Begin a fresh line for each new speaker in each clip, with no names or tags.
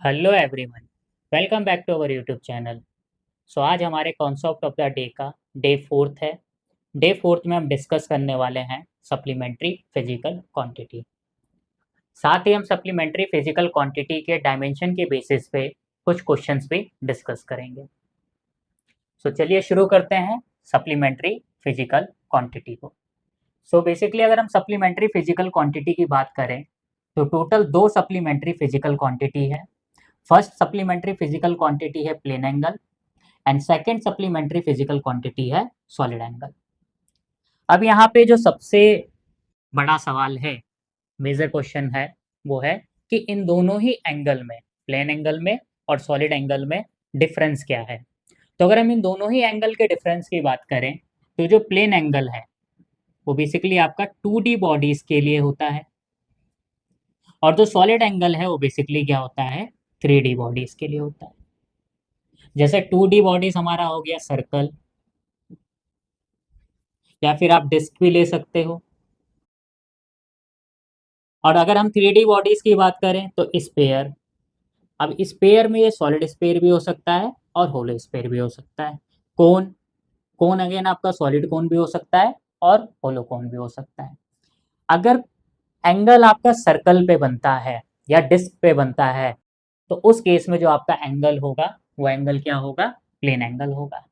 Hello everyone, welcome back to our YouTube channel. So आज हमारे concept of the day का day fourth है। Day fourth में हम डिस्कस करने वाले हैं सप्लीमेंट्री फिजिकल क्वांटिटी। साथ ही हम सप्लीमेंट्री फिजिकल क्वांटिटी के डायमेंशन के बेसिस पे कुछ क्वेश्चंस भी डिस्कस करेंगे। सो चलिए शुरू करते हैं सप्लीमेंट्री फिजिकल क्वांटिटी को। सो बेसिकली अगर हम सप्लीमेंट्री फिजिकल क्वांटिटी की बात करें तो टोटल दो सप्लीमेंट्री फिजिकल क्वांटिटी है। फर्स्ट सप्लीमेंट्री फिजिकल क्वांटिटी है plane angle and second supplementary physical quantity है सॉलिड एंगल। अब यहाँ पे जो सबसे बड़ा सवाल है, मेजर क्वेश्चन है, वो है कि इन दोनों ही एंगल में, प्लेन एंगल में और सॉलिड एंगल में डिफरेंस क्या है। तो अगर हम इन दोनों ही एंगल के डिफरेंस की बात करें तो जो प्लेन एंगल है वो बेसिकली आपका 2D बॉडीज के लिए होता है और जो सॉलिड एंगल है वो बेसिकली क्या होता है, 3D बॉडीज के लिए होता है। जैसे 2D बॉडीज हमारा हो गया सर्कल, या फिर आप डिस्क भी ले सकते हो। और अगर हम 3D बॉडीज की बात करें तो स्पेयर। अब स्पेयर में ये सॉलिड स्पेयर भी हो सकता है और होलो स्पेयर भी हो सकता है। कोन, कोन अगेन आपका सॉलिड कोन भी हो सकता है और होलो कोन भी हो सकता है। अगर एंगल आपका सर्कल पे बनता है या डिस्क पे बनता है तो उस केस में जो आपका एंगल होगा वो एंगल क्या होगा, प्लेन एंगल होगा।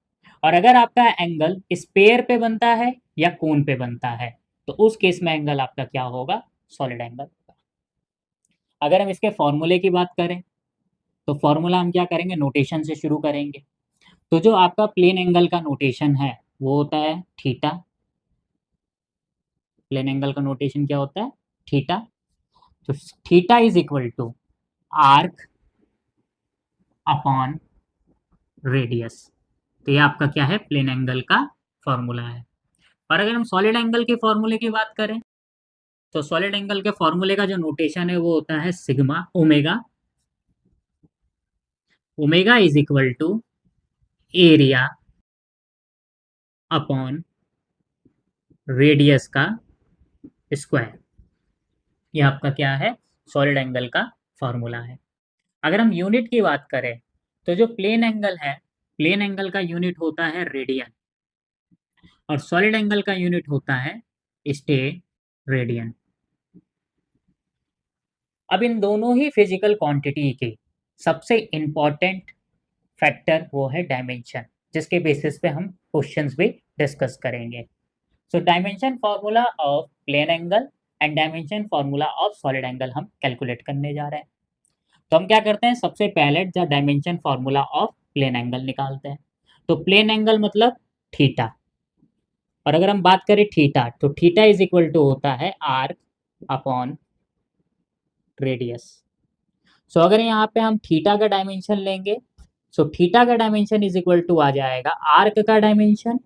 और अगर आपका एंगल स्पेयर पे बनता है या कोन पे बनता है तो उस केस में एंगल आपका क्या होगा, सॉलिड एंगल होगा। अगर हम इसके फॉर्मूले की बात करें तो फॉर्मूला हम क्या करेंगे, नोटेशन से शुरू करेंगे। तो जो आपका प्लेन एंगल का नोटेशन है वो होता है थीटा। प्लेन एंगल का नोटेशन क्या होता है, थीटा। तो theta is equal to arc upon radius. तो ये आपका क्या है, प्लेन एंगल का फॉर्मूला है। और अगर हम सॉलिड एंगल के फॉर्मूले की बात करें तो सॉलिड एंगल के फॉर्मूले का जो नोटेशन है वो होता है sigma omega. Omega is equal to area upon radius का स्क्वायर। ये आपका क्या है, सॉलिड एंगल का फॉर्मूला है। अगर हम यूनिट की बात करें तो जो प्लेन एंगल है, प्लेन एंगल का यूनिट होता है रेडियन और सॉलिड एंगल का यूनिट होता है स्टे रेडियन। अब इन दोनों ही फिजिकल क्वांटिटी के सबसे इंपॉर्टेंट फैक्टर वो है डायमेंशन, जिसके बेसिस पे हम क्वेश्चंस भी डिस्कस करेंगे। So dimension formula of plane angle and dimension formula of solid angle हम कैलकुलेट करने जा रहे हैं। तो हम क्या करते हैं, सबसे पहले the dimension formula of plane angle निकालते हैं। तो प्लेन एंगल मतलब थीटा, और अगर हम बात करें थीटा तो थीटा इज इक्वल टू होता है आर्क अपॉन रेडियस। सो अगर यहाँ पे हम थीटा का डायमेंशन लेंगे सो थीटा का डायमेंशन इज इक्वल टू आ जाएगा आर्क का डायमेंशन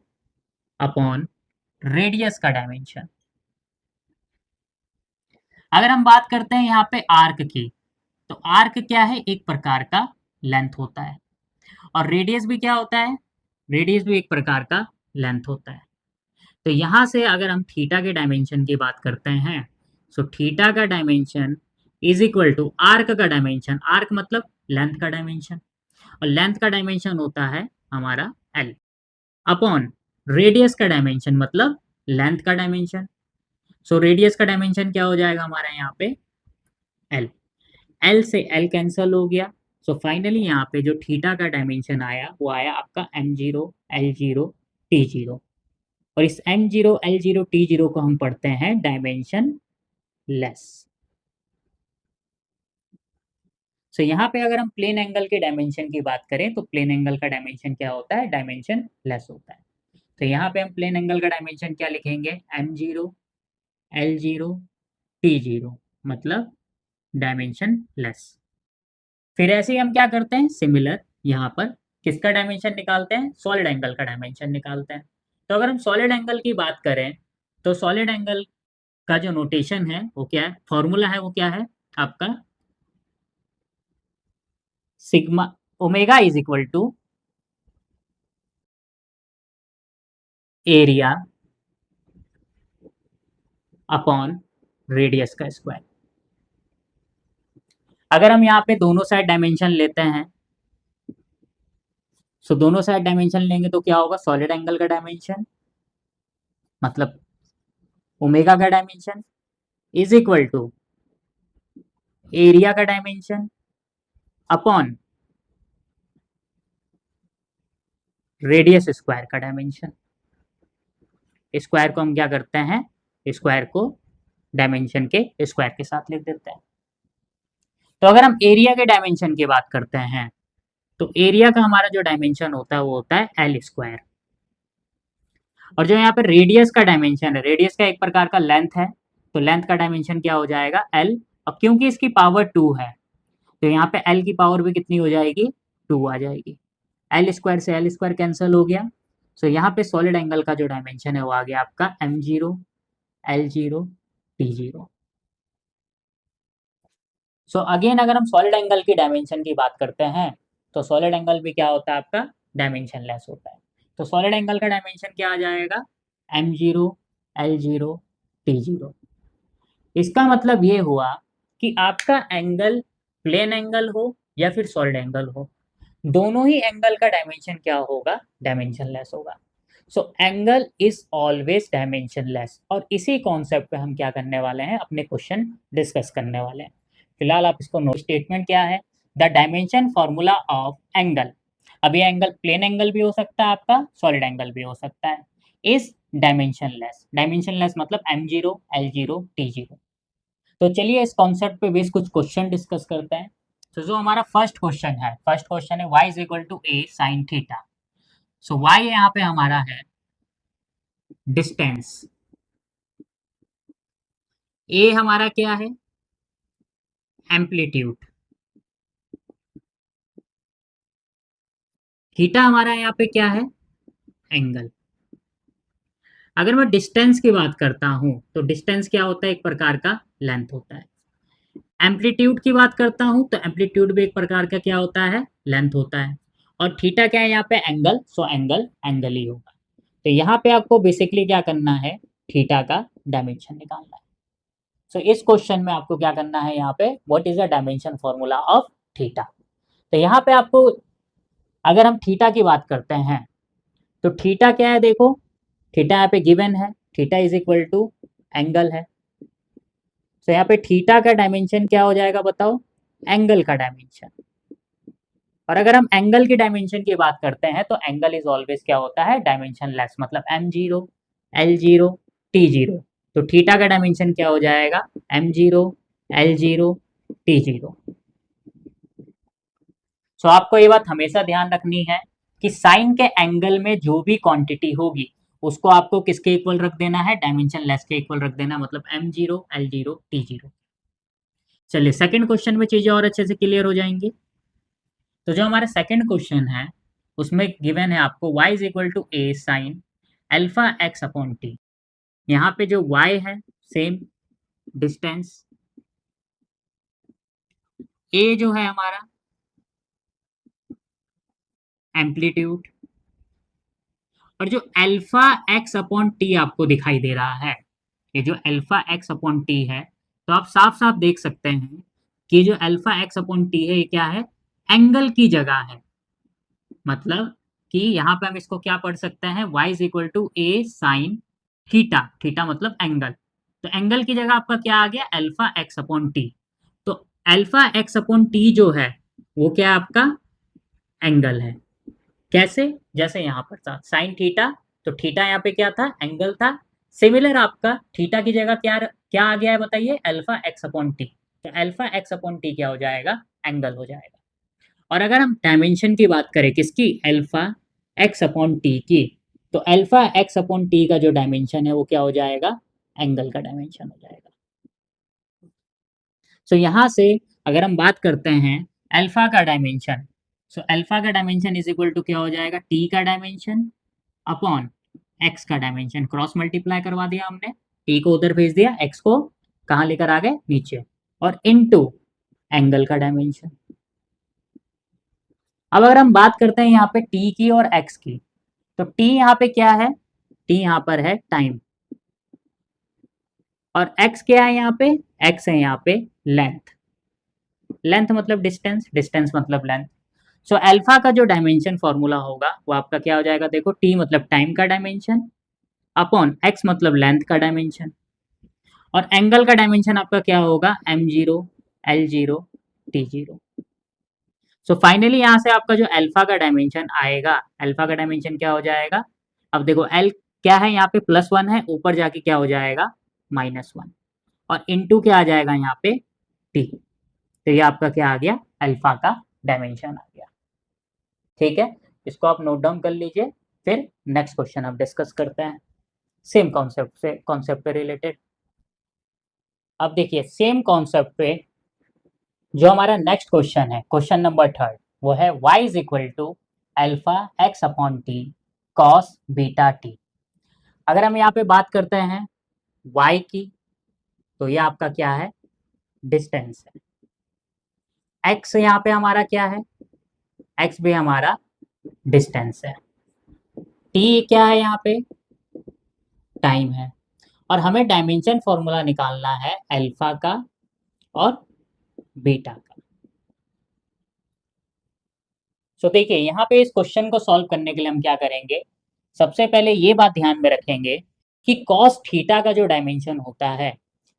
अपॉन रेडियस का डायमेंशन। अगर हम बात करते हैं यहाँ पे आर्क की, तो आर्क क्या है, एक प्रकार का लेंथ होता है और रेडियस भी क्या होता है, रेडियस भी एक प्रकार का लेंथ होता है। तो यहाँ से अगर हम थीटा के डायमेंशन की बात करते हैं सो थीटा का dimension is equal to arc का डायमेंशन, आर्क मतलब लेंथ का डायमेंशन, और लेंथ का डायमेंशन होता है हमारा एल, अपॉन रेडियस का डायमेंशन मतलब लेंथ का डायमेंशन। सो रेडियस का डायमेंशन क्या हो जाएगा हमारा यहाँ पे, एल। एल से एल कैंसिल हो गया। सो फाइनली यहाँ पे जो थीटा का डायमेंशन आया वो आया आपका m0 l0 t0। और इस m0 l0 t0 को हम पढ़ते हैं डायमेंशन लेस। सो यहाँ पे अगर हम प्लेन एंगल के डायमेंशन की बात करें तो प्लेन एंगल का डायमेंशन क्या होता है, डायमेंशन लेस होता है। तो यहाँ पे हम प्लेन एंगल का डायमेंशन क्या लिखेंगे, m0 l0 t0 मतलब डायमेंशन लेस। फिर ऐसे ही हम क्या करते हैं, सिमिलर यहाँ पर किसका डायमेंशन निकालते हैं, सॉलिड एंगल का डायमेंशन निकालते हैं। तो अगर हम सॉलिड एंगल की बात करें तो सॉलिड एंगल का जो नोटेशन है वो क्या है, फॉर्मूला है वो क्या है आपका, sigma omega is equal to area upon radius का स्क्वायर। अगर हम यहाँ पे दोनों साइड डायमेंशन लेते हैं, सो दोनों साइड डायमेंशन लेंगे तो क्या होगा, सॉलिड एंगल का डायमेंशन मतलब ओमेगा का dimension is equal to area का डायमेंशन अपॉन रेडियस स्क्वायर का डायमेंशन। स्क्वायर को हम क्या करते हैं, स्क्वायर को डायमेंशन के स्क्वायर के साथ लिख देते हैं। तो अगर हम एरिया के डायमेंशन की बात करते हैं तो एरिया का हमारा जो डायमेंशन होता है वो होता है एल स्क्वायर। और जो यहाँ पे रेडियस का डायमेंशन है, रेडियस का एक प्रकार का लेंथ है, तो लेंथ का डायमेंशन क्या हो जाएगा, एल। और क्योंकि इसकी पावर 2 है तो यहाँ पे एल की पावर भी कितनी हो जाएगी, 2 आ जाएगी। एल स्क्वायर से एल स्क्वायर कैंसिल हो गया। सो यहाँ पे सॉलिड एंगल का जो डायमेंशन है वो आ गया आपका m0 l0 t0। So again अगर हम सॉलिड एंगल की डायमेंशन की बात करते हैं तो सॉलिड एंगल भी क्या होता है आपका, डायमेंशनलेस होता है। तो सॉलिड एंगल का डायमेंशन क्या आ जाएगा, m0 l0 t0। इसका मतलब ये हुआ कि आपका एंगल प्लेन एंगल हो या फिर सॉलिड एंगल हो, दोनों ही एंगल का डायमेंशन क्या होगा, डायमेंशनलेस होगा। So angle is always dimensionless. और इसी कॉन्सेप्ट पे हम क्या करने वाले हैं, अपने क्वेश्चन डिस्कस करने वाले हैं। फिलहाल आप इसको नोट, स्टेटमेंट क्या है, the dimension formula of angle. अब ये एंगल प्लेन एंगल भी हो सकता है आपका, सॉलिड एंगल भी हो सकता है, इज डायमेंशनलेस। डायमेंशनलेस मतलब m0 l0 t0। तो चलिए इस कॉन्सेप्ट पे बेस कुछ क्वेश्चन डिस्कस करते हैं। तो जो हमारा फर्स्ट क्वेश्चन है, फर्स्ट क्वेश्चन है y is equal to a sin theta. So y यहाँ पे हमारा है डिस्टेंस, a हमारा क्या है, एम्पलीट्यूड, थीटा हमारा यहाँ पे क्या है, एंगल। अगर मैं डिस्टेंस की बात करता हूं तो डिस्टेंस क्या होता है, एक प्रकार का लेंथ होता है। एम्पलीट्यूड की बात करता हूं तो एम्पलीट्यूड भी एक प्रकार का क्या होता है, लेंथ होता है। और थीटा क्या है यहाँ पे, एंगल। सो एंगल एंगल ही होगा। तो यहाँ पे आपको बेसिकली क्या करना है, थीटा का डायमेंशन निकालना है। सो इस क्वेश्चन में आपको क्या करना है, यहाँ पे what is the dimension formula of theta. तो यहाँ पे आपको, अगर हम थीटा की बात करते हैं तो थीटा क्या है, देखो थीटा यहाँ पे गिवन है, theta is equal to angle है। तो यहाँ पे थीटा का डायमेंशन क्या हो जाएगा बताओ, एंगल का डायमेंशन। और अगर हम एंगल की डायमेंशन की बात करते हैं तो एंगल इज ऑलवेज क्या होता है, डायमेंशन लेस, मतलब m0 l0 t0। तो थीटा का डायमेंशन क्या हो जाएगा, m0 l0 t0। सो आपको ये बात हमेशा ध्यान रखनी है कि साइन के एंगल में जो भी क्वांटिटी होगी उसको आपको किसके इक्वल रख देना है, डायमेंशन लेस के इक्वल रख देना, मतलब m0 l0 t0। चलिए सेकंड क्वेश्चन में चीजें और अच्छे से क्लियर हो जाएंगी। तो जो हमारा सेकंड क्वेश्चन है उसमें गिवन है आपको y is equal to a sine alpha x upon t. यहाँ पे जो y है सेम डिस्टेंस, a जो है हमारा एम्पलीट्यूड, और जो अल्फा x अपॉन टी आपको दिखाई दे रहा है, ये जो अल्फा x अपॉन टी है, तो आप साफ साफ देख सकते हैं कि जो अल्फा x अपॉन टी है ये क्या है, एंगल की जगह है। मतलब कि यहाँ पे हम इसको क्या पढ़ सकते हैं, y is equal to a sine theta, theta मतलब एंगल। तो एंगल की जगह आपका क्या आ गया, अल्फा x अपॉन टी। तो अल्फा x अपॉन टी जो है वो क्या आपका एंगल है। कैसे, जैसे यहाँ पर था साइन थीटा, तो थीटा यहाँ पे क्या था, एंगल था। सिमिलर आपका थीटा की जगह क्या क्या आ गया है बताइए, अल्फा x अपॉन टी। तो अल्फा x अपॉन टी क्या हो जाएगा, एंगल हो जाएगा। और अगर हम डायमेंशन की बात करें किसकी, अल्फा x अपॉन टी की, तो अल्फा x अपॉन टी का जो डायमेंशन है वो क्या हो जाएगा, एंगल का डायमेंशन हो जाएगा। सो यहाँ से अगर हम बात करते हैं अल्फा का डायमेंशन, सो अल्फा का डायमेंशन इज इक्वल टू क्या हो जाएगा, टी का डायमेंशन अपॉन एक्स का डायमेंशन, क्रॉस मल्टीप्लाई करवा दिया हमने, टी को उधर भेज दिया, एक्स को कहाँ लेकर आ गए, नीचे, और इनटू एंगल का डायमेंशन। अब अगर हम बात करते हैं यहाँ पे टी की और एक्स की, तो टी यहाँ पे क्या है, टी यहाँ पर है टाइम, और एक्स क्या है यहाँ पे, एक्स है यहाँ पे लेंथ। लेंथ मतलब डिस्टेंस, डिस्टेंस मतलब लेंथ। सो अल्फा का जो डायमेंशन फॉर्मूला होगा वो आपका क्या हो जाएगा, देखो टी मतलब टाइम का डायमेंशन अपॉन एक्स मतलब लेंथ का डायमेंशन, और एंगल का डायमेंशन आपका क्या होगा, M zero, L zero, T zero. So finally यहाँ से आपका जो अल्फा का डायमेंशन आएगा, अल्फा का डायमेंशन क्या हो जाएगा, अब देखो एल क्या है यहाँ पे +1 है, ऊपर जाके क्या हो जाएगा -1, और इनटू क्या आ जाएगा यहाँ पे टी। तो ये आपका क्या आ गया, अल्फा का डायमेंशन आ गया। ठीक है, इसको आप नोट डाउन कर लीजिए, फिर नेक्स्ट क्वेश्चन आप डिस्कस करते हैं सेम कॉन्सेप्ट पे रिलेटेड। अब देखिए सेम कॉन्सेप्ट पे जो हमारा नेक्स्ट क्वेश्चन है, क्वेश्चन नंबर 3, वो है y is equal to alpha x upon t cos beta t. अगर हम यहाँ पे बात करते हैं y की, तो ये आपका क्या है, डिस्टेंस है। x यहाँ पे हमारा क्या है, x भी हमारा डिस्टेंस है। t क्या है यहाँ पे, टाइम है। और हमें डायमेंशन फॉर्मूला निकालना है अल्फा का और बीटा का। सो देखिए यहाँ पे इस क्वेश्चन को सॉल्व करने के लिए हम क्या करेंगे, सबसे पहले ये बात ध्यान में रखेंगे कि कॉस थीटा का जो डायमेंशन होता है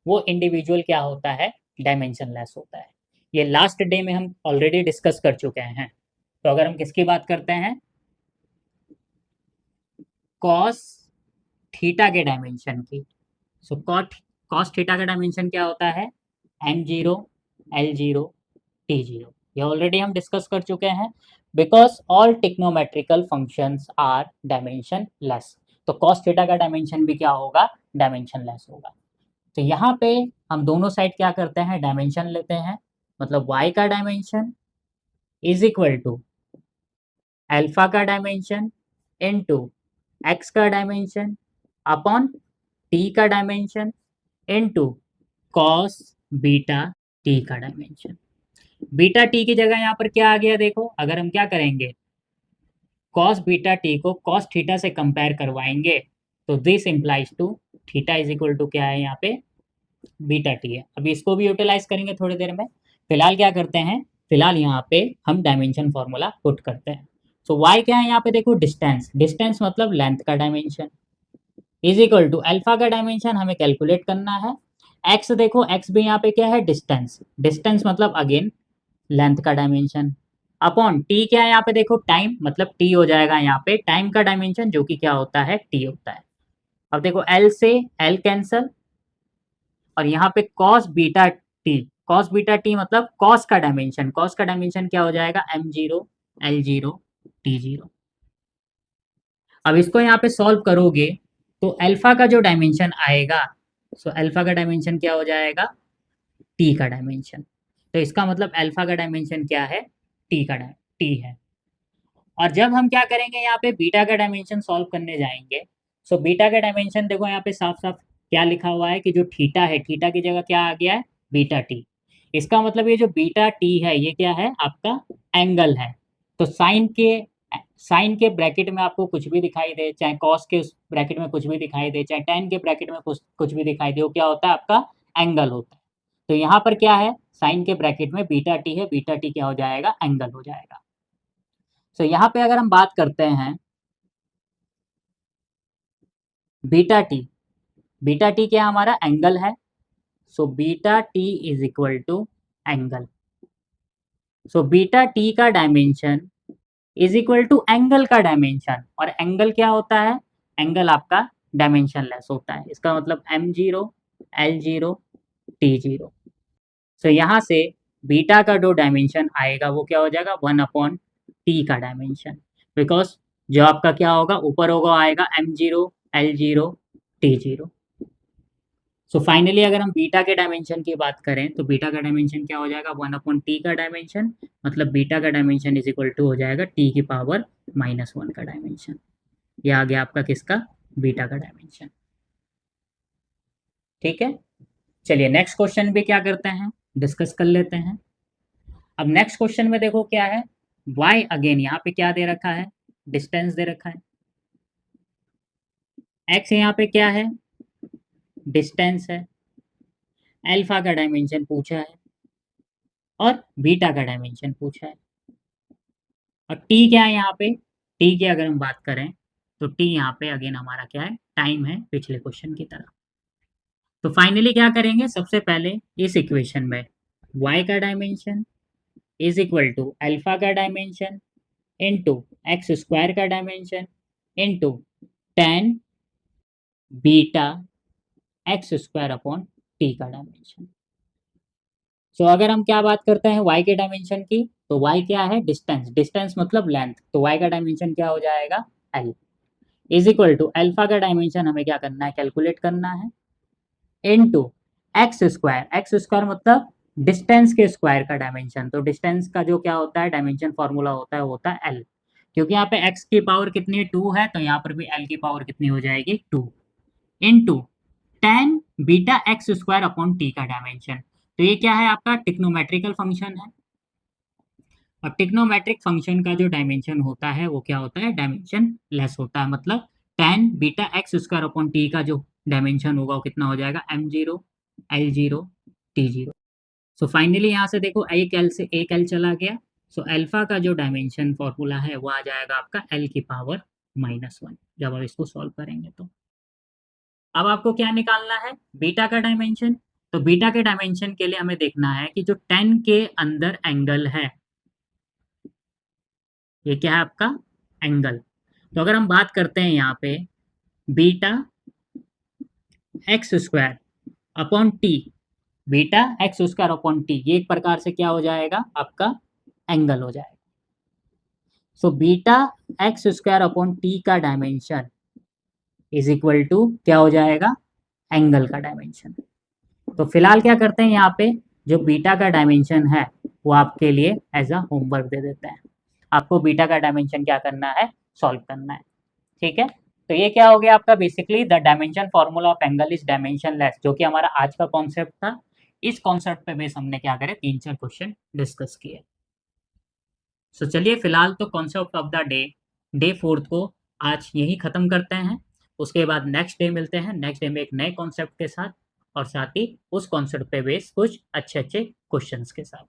वो इंडिविजुअल क्या होता है, डायमेंशन लेस होता है। ये लास्ट डे में हम ऑलरेडी डिस्कस कर चुके हैं। तो अगर हम किसकी बात करते हैं, कॉस थीटा के डायमेंशन की, सो कॉस थीटा का डायमेंशन क्या होता है, M zero, L zero, T zero. ये ऑलरेडी हम डिस्कस कर चुके हैं। Because all trigonometrical functions are dimensionless, तो कॉस थीटा का डायमेंशन भी क्या होगा, डायमेंशन लेस होगा। तो यहाँ पे हम दोनों साइड क्या करते हैं, डायमेंशन लेते हैं, मतलब y का dimension is equal to alpha का डायमेंशन इनटू x का डायमेंशन अपॉन t का dimension into cos beta t का डायमेंशन। बीटा टी की जगह यहाँ पर क्या आ गया, देखो अगर हम क्या करेंगे, कॉस बीटा टी को कॉस थीटा से कंपेयर करवाएंगे, तो this implies to theta is equal to क्या है यहाँ पे, बीटा टी है। अभी इसको भी यूटिलाइज करेंगे थोड़ी देर में। फिलहाल क्या करते हैं, फिलहाल यहाँ पे हम डायमेंशन फॉर्मूला पुट करते हैं। सो वाई क्या है यहाँ पे, देखो डिस्टेंस, डिस्टेंस मतलब लेंथ का dimension is equal to alpha का डायमेंशन हमें कैलकुलेट करना है। एक्स देखो, एक्स भी यहाँ पे क्या है, डिस्टेंस, डिस्टेंस मतलब अगेन लेंथ का डायमेंशन अपॉन टी क्या है यहाँ पे, देखो टाइम, मतलब टी हो जाएगा यहाँ पे टाइम का डायमेंशन जो कि क्या होता है, टी होता है। अब देखो एल से एल कैंसल, और यहाँ पे cos beta t, cos beta t मतलब कॉस का डायमेंशन, कॉस का डायमेंशन क्या हो जाएगा, M zero, L zero, T zero. अब इसको यहाँ पे सॉल्व करोगे तो अल्फा का जो डायमेंशन आएगा, सो अल्फा का डायमेंशन क्या हो जाएगा, टी का डायमेंशन। तो इसका मतलब अल्फा का डायमेंशन क्या है, टी है। और जब हम क्या करेंगे यहाँ पे बीटा का डायमेंशन सॉल्व करने जाएंगे, सो बीटा का डायमेंशन देखो यहाँ पे साफ साफ क्या लिखा हुआ है कि जो थीटा है, थीटा की जगह क्या आ गया है, बीटा टी। इसका मतलब ये जो बीटा टी है ये क्या है, आपका एंगल है। तो साइन के ब्रैकेट में आपको कुछ भी दिखाई दे, चाहे कॉस के उस ब्रैकेट में कुछ भी दिखाई दे, चाहे टेन के ब्रैकेट में कुछ भी दिखाई दे, वो क्या होता है, आपका एंगल होता है। तो यहाँ पर क्या है, साइन के ब्रैकेट में बीटा टी है, बीटा टी क्या हो जाएगा, एंगल हो जाएगा। सो यहाँ पे अगर हम बात करते हैं बीटा टी, बीटा टी क्या हमारा एंगल है। So beta T is equal to angle. So beta T का dimension is equal to angle का डायमेंशन, और एंगल क्या होता है, एंगल आपका डायमेंशन लेस होता है। इसका मतलब M zero, L zero, T zero. So यहाँ से बीटा का जो डायमेंशन आएगा वो क्या हो जाएगा, 1 अपॉन टी का डायमेंशन। बिकॉज जो आपका क्या होगा, ऊपर होगा आएगा M zero, L zero, T zero. So finally अगर हम बीटा के डायमेंशन की बात करें तो बीटा का डायमेंशन क्या हो जाएगा, 1 अपॉन टी का डायमेंशन, मतलब बीटा का डायमेंशन इज इक्वल टू हो जाएगा टी की पावर -1 का डायमेंशन। ये आ गया आपका किसका, बीटा का डायमेंशन। ठीक है, चलिए नेक्स्ट क्वेश्चन भी क्या करते हैं, डिस्कस कर लेते हैं। अब नेक्स्ट क्वेश्चन में देखो क्या है, y अगेन यहाँ पे क्या दे रखा है, डिस्टेंस दे रखा है। x यहाँ पे क्या है, डिस्टेंस है। अल्फा का डायमेंशन पूछा है, और बीटा का डायमेंशन पूछा है। और टी क्या है यहाँ पे, टी की अगर हम बात करें तो टी यहाँ पे अगेन हमारा क्या है, टाइम है, पिछले क्वेश्चन की तरह। तो फाइनली क्या करेंगे, सबसे पहले इस इक्वेशन में y का dimension is equal to alpha का डायमेंशन इंटू एक्स स्क्वायर का dimension into tan beta x square upon t का डायमेंशन। सो अगर हम क्या बात करते हैं y के डायमेंशन की, तो y क्या है, डिस्टेंस, डिस्टेंस मतलब लेंथ, तो y का डायमेंशन क्या हो जाएगा, l is equal to alpha का डायमेंशन हमें क्या करना है, कैलकुलेट करना है, इनटू एक्स स्क्वायर मतलब डिस्टेंस के स्क्वायर का डायमेंशन। तो डिस्टेंस का जो क्या होता है डायमेंशन फॉर्मूला होता है, वो होता है एल। क्योंकि यहाँ पे x की पावर कितनी 2 है, तो यहाँ पर भी l की पावर कितनी हो जाएगी 2 into ten beta x square upon t का डायमेंशन। तो ये क्या है, आपका ट्रिग्नोमेट्रिकल फंक्शन है। और ट्रिग्नोमेट्रिक फंक्शन का जो डायमेंशन होता है वो क्या होता है, डायमेंशन लेस होता है। मतलब ten beta x square upon t का जो डायमेंशन होगा वो कितना हो जाएगा, m0 l0 t0। सो फाइनली यहाँ से देखो एक एल से एक एल चला गया। सो अल्फा का जो डायमेंशन फॉर्मूला है वो आ जाएगा आपका एल की पावर -1 जब आप इसको सॉल्व करेंगे। तो अब आपको क्या निकालना है, बीटा का डायमेंशन। तो बीटा के डायमेंशन के लिए हमें देखना है कि जो 10 के अंदर एंगल है, ये क्या है आपका एंगल। तो अगर हम बात करते हैं यहाँ पे beta x square upon T, beta x square upon T, ये एक प्रकार से क्या हो जाएगा, आपका एंगल हो जाएगा। So beta x square upon t का डायमेंशन इज इक्वल टू क्या हो जाएगा, एंगल का डायमेंशन। तो फिलहाल क्या करते हैं, यहाँ पे जो बीटा का डायमेंशन है वो आपके लिए एज अ होमवर्क दे देते हैं। आपको बीटा का डायमेंशन क्या करना है, सॉल्व करना है। ठीक है, तो ये क्या हो गया आपका, basically the dimension formula of angle is dimensionless, जो कि हमारा आज का कॉन्सेप्ट था। इस कॉन्सेप्ट पे बेस हमने क्या करे, 3-4 क्वेश्चन डिस्कस किए। सो चलिए फिलहाल तो concept of the day, day 4 को आज यही खत्म करते हैं। उसके बाद नेक्स्ट डे मिलते हैं, नेक्स्ट डे में एक नए कॉन्सेप्ट के साथ, और साथ ही उस कॉन्सेप्ट पे बेस कुछ अच्छे अच्छे क्वेश्चंस के साथ।